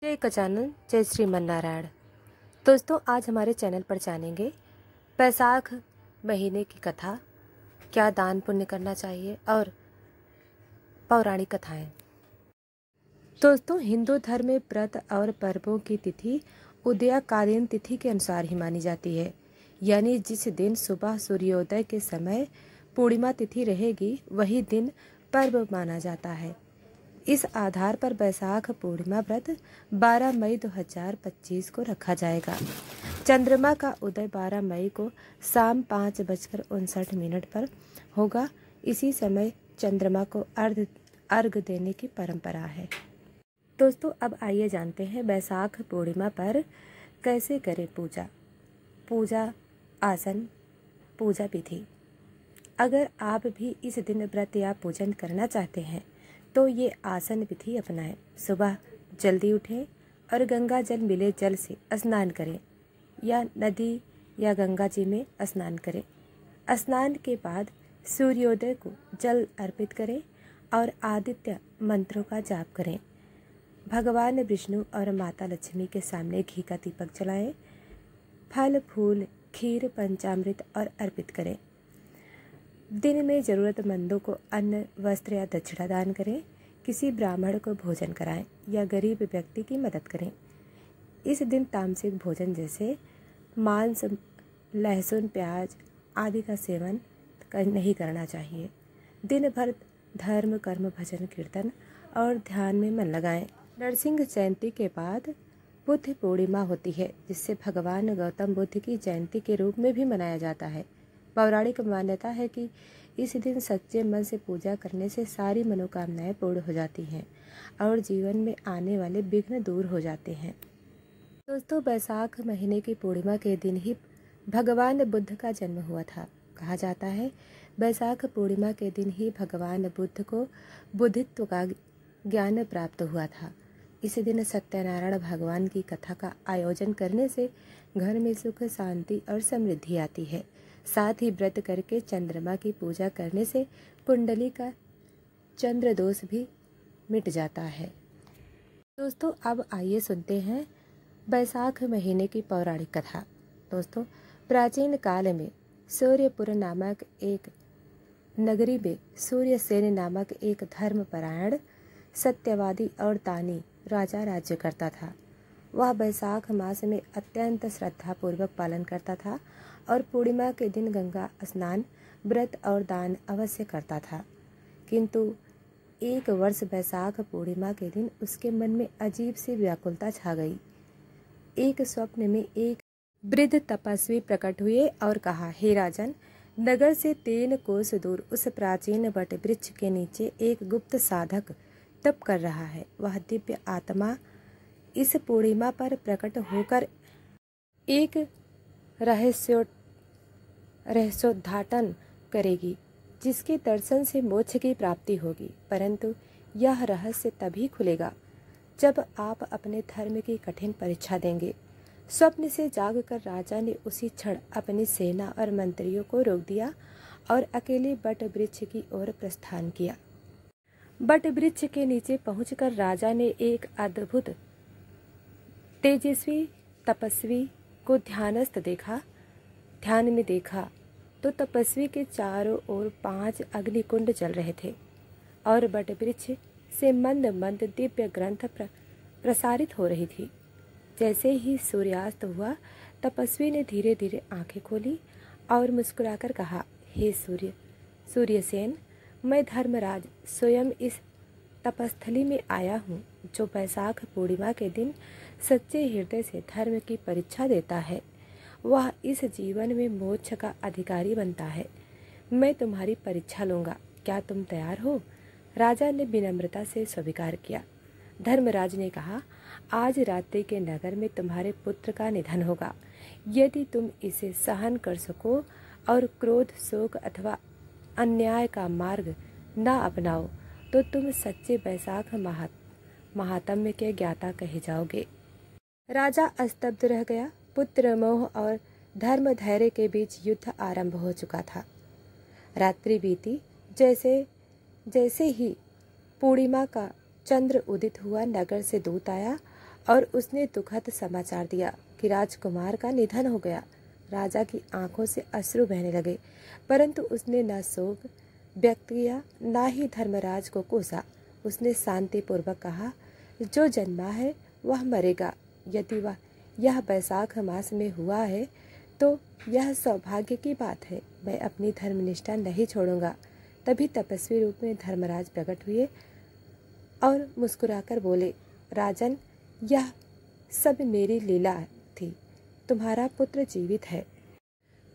जय गजानन, जय श्रीमन्नारायण। दोस्तों, आज हमारे चैनल पर जानेंगे बैसाख महीने की कथा, क्या दान पुण्य करना चाहिए और पौराणिक कथाएं। दोस्तों, हिंदू धर्म में व्रत और पर्वों की तिथि उदयकालीन तिथि के अनुसार ही मानी जाती है, यानी जिस दिन सुबह सूर्योदय के समय पूर्णिमा तिथि रहेगी वही दिन पर्व माना जाता है। इस आधार पर बैसाख पूर्णिमा व्रत 12 मई 2025 को रखा जाएगा। चंद्रमा का उदय 12 मई को शाम 5:59 पर होगा। इसी समय चंद्रमा को अर्घ देने की परंपरा है। दोस्तों, अब आइए जानते हैं बैसाख पूर्णिमा पर कैसे करें पूजा आसन, पूजा विधि। अगर आप भी इस दिन व्रत या पूजन करना चाहते हैं तो ये आसन विधि अपनाएं। सुबह जल्दी उठें और गंगा जल मिले जल से स्नान करें या नदी या गंगा जी में स्नान करें। स्नान के बाद सूर्योदय को जल अर्पित करें और आदित्य मंत्रों का जाप करें। भगवान विष्णु और माता लक्ष्मी के सामने घी का दीपक जलाएं। फल फूल खीर पंचामृत और अर्पित करें। दिन में ज़रूरतमंदों को अन्न वस्त्र या दक्षिणा दान करें। किसी ब्राह्मण को भोजन कराएं या गरीब व्यक्ति की मदद करें। इस दिन तामसिक भोजन जैसे मांस, लहसुन, प्याज आदि का सेवन नहीं करना चाहिए। दिन भर धर्म, कर्म, भजन, कीर्तन और ध्यान में मन लगाएं। नरसिंह जयंती के बाद बुद्ध पूर्णिमा होती है, जिससे भगवान गौतम बुद्ध की जयंती के रूप में भी मनाया जाता है। पौराणिक मान्यता है कि इस दिन सच्चे मन से पूजा करने से सारी मनोकामनाएं पूर्ण हो जाती हैं और जीवन में आने वाले विघ्न दूर हो जाते हैं। दोस्तों, बैसाख महीने की पूर्णिमा के दिन ही भगवान बुद्ध का जन्म हुआ था। कहा जाता है बैसाख पूर्णिमा के दिन ही भगवान बुद्ध को बुद्धित्व का ज्ञान प्राप्त हुआ था। इस दिन सत्यनारायण भगवान की कथा का आयोजन करने से घर में सुख, शांति और समृद्धि आती है। साथ ही व्रत करके चंद्रमा की पूजा करने से कुंडली का चंद्र दोष भी मिट जाता है। दोस्तों, अब आइए सुनते हैं बैसाख महीने की पौराणिक कथा। दोस्तों, प्राचीन काल में सूर्यपुर नामक एक नगरी में सूर्यसेन नामक एक धर्मपरायण, सत्यवादी और दानी राजा राज्य करता था। वह बैसाख मास में अत्यंत श्रद्धापूर्वक पालन करता था और पूर्णिमा के दिन गंगा स्नान, व्रत और दान अवश्य करता था। किंतु एक वर्ष बैसाख पूर्णिमा के दिन उसके मन में अजीब सी व्याकुलता छा गई। एक स्वप्न में एक वृद्ध तपस्वी प्रकट हुए और कहा, हे राजन, नगर से 3 कोस दूर उस प्राचीन वट वृक्ष के नीचे एक गुप्त साधक तप कर रहा है। वह दिव्य आत्मा इस पूर्णिमा पर प्रकट होकर एक रहस्योद्घाटन करेगी, जिसके दर्शन से मोक्ष की प्राप्ति होगी। परंतु यह रहस्य तभी खुलेगा जब आप अपने धर्म की कठिन परीक्षा देंगे। स्वप्न से जागकर राजा ने उसी क्षण अपनी सेना और मंत्रियों को रोक दिया और अकेले बट वृक्ष की ओर प्रस्थान किया। बट वृक्ष के नीचे पहुंचकर राजा ने एक अद्भुत तेजस्वी तपस्वी को ध्यान में देखा तो तपस्वी के चारों ओर 5 अग्निकुंड जल रहे थे और बट वृक्ष से मंद मंद दिव्य ग्रंथ प्रसारित हो रही थी। जैसे ही सूर्यास्त हुआ, तपस्वी ने धीरे धीरे आंखें खोली और मुस्कुराकर कहा, हे सूर्यसेन, मैं धर्मराज स्वयं इस तपस्थली में आया हूँ, जो बैसाख पूर्णिमा के दिन सच्चे हृदय से धर्म की परीक्षा देता है, वह इस जीवन में मोक्ष का अधिकारी बनता है। मैं तुम्हारी परीक्षा लूँगा, क्या तुम तैयार हो? राजा ने विनम्रता से स्वीकार किया। धर्मराज ने कहा, आज रात्रि के नगर में तुम्हारे पुत्र का निधन होगा। यदि तुम इसे सहन कर सको और क्रोध, शोक अथवा अन्याय का मार्ग न अपनाओ तो तुम सच्चे बैसाख महात्म्य के ज्ञाता कहे जाओगे। राजा स्तब्ध रह गया। पुत्र मोह और धर्म धैर्य के बीच युद्ध आरंभ हो चुका था। रात्रि बीती। जैसे ही पूर्णिमा का चंद्र उदित हुआ, नगर से दूत आया और उसने दुखद समाचार दिया कि राजकुमार का निधन हो गया। राजा की आंखों से अश्रु बहने लगे, परंतु उसने न शोक व्यक्त किया न ही धर्मराज को कोसा। उसने शांतिपूर्वक कहा, जो जन्मा है वह मरेगा। यदि वह यह बैसाख मास में हुआ है तो यह सौभाग्य की बात है। मैं अपनी धर्मनिष्ठा नहीं छोड़ूंगा। तभी तपस्वी रूप में धर्मराज प्रकट हुए और मुस्कुराकर बोले, राजन, यह सब मेरी लीला थी। तुम्हारा पुत्र जीवित है।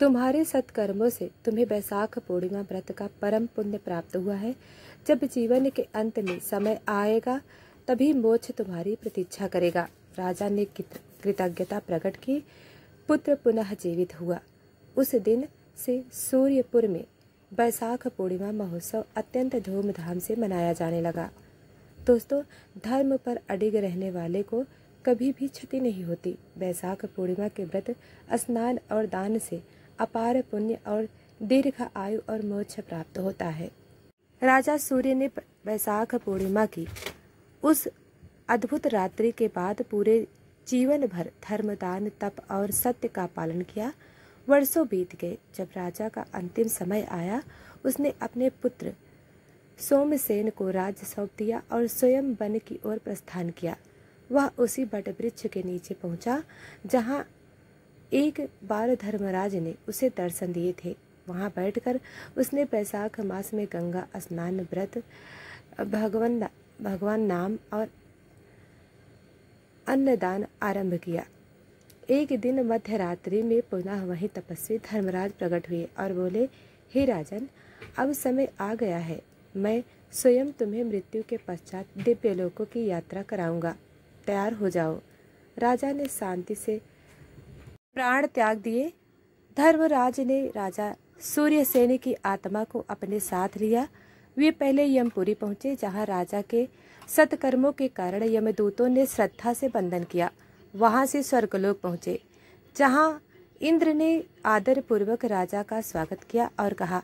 तुम्हारे सत्कर्मों से तुम्हें बैसाख पूर्णिमा व्रत का परम पुण्य प्राप्त हुआ है। जब जीवन के अंत में समय आएगा तभी मोक्ष तुम्हारी प्रतीक्षा करेगा। राजा ने कृतज्ञता प्रकट की। पुत्र पुनः जीवित हुआ। उस दिन से सूर्यपुर में बैसाख पूर्णिमा महोत्सव अत्यंत धूमधाम से मनाया जाने लगा। दोस्तों, धर्म पर अडिग रहने वाले को कभी भी क्षति नहीं होती। बैसाख पूर्णिमा के व्रत, स्नान और दान से अपार पुण्य और दीर्घ आयु और मोक्ष प्राप्त होता है। राजा सूर्य ने बैसाख पूर्णिमा की उस अद्भुत रात्रि के बाद पूरे जीवन भर धर्म, दान, तप और सत्य का पालन किया। वर्षों बीत गए। जब राजा का अंतिम समय आया, उसने अपने पुत्र सोमसेन को राज्य सौंप दिया और स्वयं वन की ओर प्रस्थान किया। वह उसी बट वृक्ष के नीचे पहुंचा जहां एक बार धर्मराज ने उसे दर्शन दिए थे। वहां बैठकर उसने बैसाख मास में गंगा स्नान, व्रत, भगवान नाम और अन्नदान आरंभ किया। एक दिन मध्यरात्रि में पुनः वही तपस्वी धर्मराज प्रकट हुए और बोले, हे राजन, अब समय आ गया है। मैं स्वयं तुम्हें मृत्यु के पश्चात दिव्य लोकों की यात्रा कराऊंगा। तैयार हो जाओ। राजा ने शांति से प्राण त्याग दिए। धर्मराज ने राजा सूर्यसेन की आत्मा को अपने साथ लिया। वे पहले यमपुरी पहुंचे, जहां राजा के सत्कर्मों के कारण यमदूतों ने श्रद्धा से वंदन किया। वहां से स्वर्गलोक पहुंचे, जहां इंद्र ने आदर पूर्वक राजा का स्वागत किया और कहा,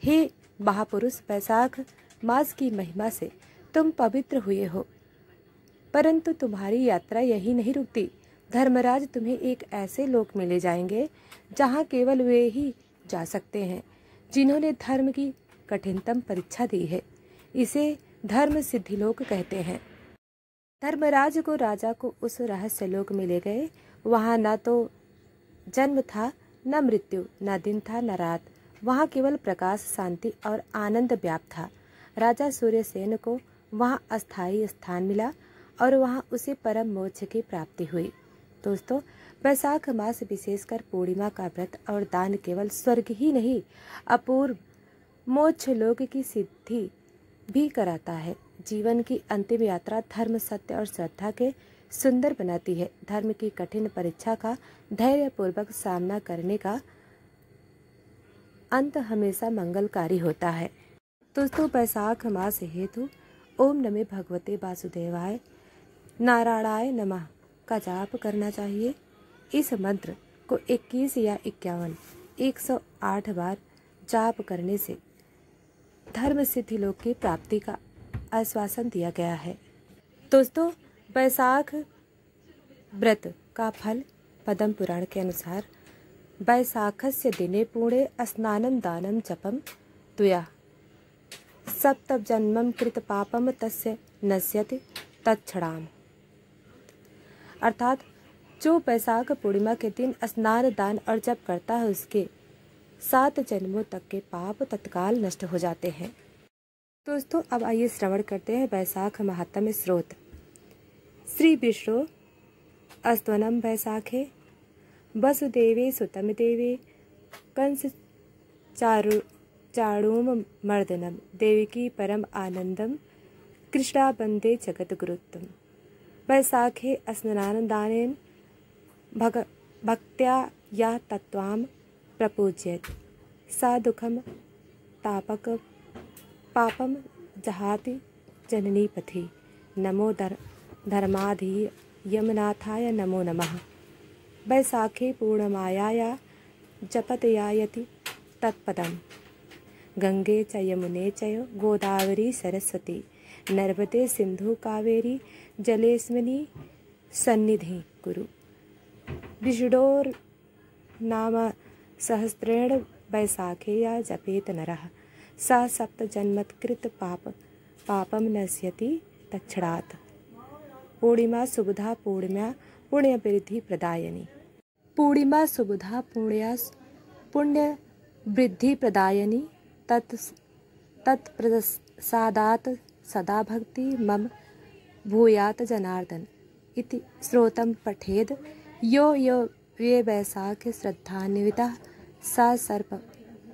हे महापुरुष, बैसाख मास की महिमा से तुम पवित्र हुए हो, परंतु तुम्हारी यात्रा यही नहीं रुकती। धर्मराज तुम्हें एक ऐसे लोक में ले जाएंगे जहां केवल वे ही जा सकते हैं जिन्होंने धर्म की कठिनतम परीक्षा दी है। इसे धर्म सिद्धिलोक कहते हैं। धर्मराज को राजा को उस रहस्य लोक में ले गए। वहां न तो जन्म था, न मृत्यु, न दिन था, न रात। वहां केवल प्रकाश, शांति और आनंद व्याप्त था। राजा सूर्यसेन को वहां अस्थायी स्थान मिला और वहां उसे परम मोक्ष की प्राप्ति हुई। दोस्तों, बैसाख मास विशेषकर पूर्णिमा का व्रत और दान केवल स्वर्ग ही नहीं, अपूर्व मोक्ष लोक की सिद्धि भी कराता है। जीवन की अंतिम यात्रा धर्म, सत्य और श्रद्धा के सुंदर बनाती है। धर्म की कठिन परीक्षा का धैर्यपूर्वक सामना करने का अंत हमेशा मंगलकारी होता है। दोस्तों, बैसाख मास हेतु ओम नमः भगवते वासुदेवाय नारायणाय नमः का जाप करना चाहिए। इस मंत्र को 21 या 51 108 बार जाप करने से धर्म सिद्धि लोक की प्राप्ति का आश्वासन दिया गया है। दोस्तों, बैसाख व्रत का फल पद्म पुराण के अनुसार, बैसाखस्य दिने पुणे स्नानं दानं जपम तुया सप्तम जन्मम कृत पापम तस्य नश्यति तत्क्षणाम। अर्थात जो बैसाख पूर्णिमा के दिन स्नान, दान और जप करता है उसके 7 जन्मों तक के पाप तत्काल नष्ट हो जाते हैं। दोस्तों, अब आइए श्रवण करते हैं बैसाख महात्म्य स्रोत। श्री विष्णु अस्तवनम बैसाखे वसुदेवे सुतम देवे कंस चारूम मर्दनम देवकी परम आनंदम कृष्णा बंदे जगत गुरुत्तम। बैसाखे स्नानदानेन भक्त्या या तत्वाम प्रपूज्येत सा दुखम तापक पापम जहाति जननी पथि। नमो धर्माधि यमनाथाय नमो नमः। बैसाखे पूर्णमायाया जपतयायति तत्पदम्। गंगे च यमुने च गोदावरी सरस्वती नर्मदे सिंधु कावेरी जलेस्मिन् सन्निधि कुरु। विषडोर नाम सहस्रेण वैशाखेया जपेत नरः सा सप्तजन्मत्कृत पापम नश्यति तक्षणात्। पूर्णिमा सुबुधा पूर्णिमा पुण्यवृद्धि प्रदायिनी। पूर्णिमा सुबुधा पुण्य वृद्धि प्रदायिनी तत्प्रसादात् सदा भक्ति मम भूयात जनार्दन इति श्रोतं पठेद यो ये वैशाख श्रद्धान्वितः सा सर्प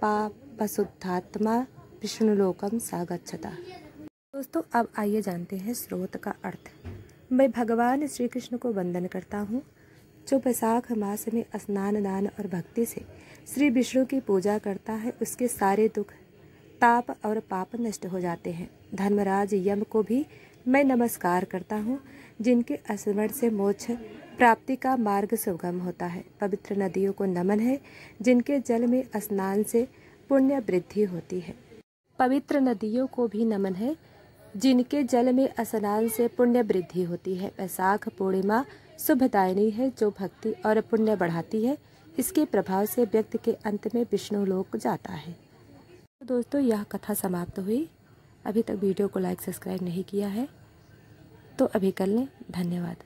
पापशुद्धात्मा विष्णुलोकम सा गच्छता। दोस्तों, अब आइए जानते हैं स्रोत का अर्थ। मैं भगवान श्री कृष्ण को वंदन करता हूँ, जो वैशाख मास में स्नान दान और भक्ति से श्री विष्णु की पूजा करता है, उसके सारे दुख ताप और पाप नष्ट हो जाते हैं। धर्मराज यम को भी मैं नमस्कार करता हूँ, जिनके स्मरण से मोक्ष प्राप्ति का मार्ग सुगम होता है। पवित्र नदियों को नमन है, जिनके जल में स्नान से पुण्य वृद्धि होती है। पवित्र नदियों को भी नमन है, जिनके जल में स्नान से पुण्य वृद्धि होती है। वैशाख पूर्णिमा शुभदायिनी है, जो भक्ति और पुण्य बढ़ाती है। इसके प्रभाव से व्यक्ति के अंत में विष्णु लोक जाता है। तो दोस्तों, यह कथा समाप्त हुई। अभी तक वीडियो को लाइक सब्सक्राइब नहीं किया है तो अभी कर लें। धन्यवाद।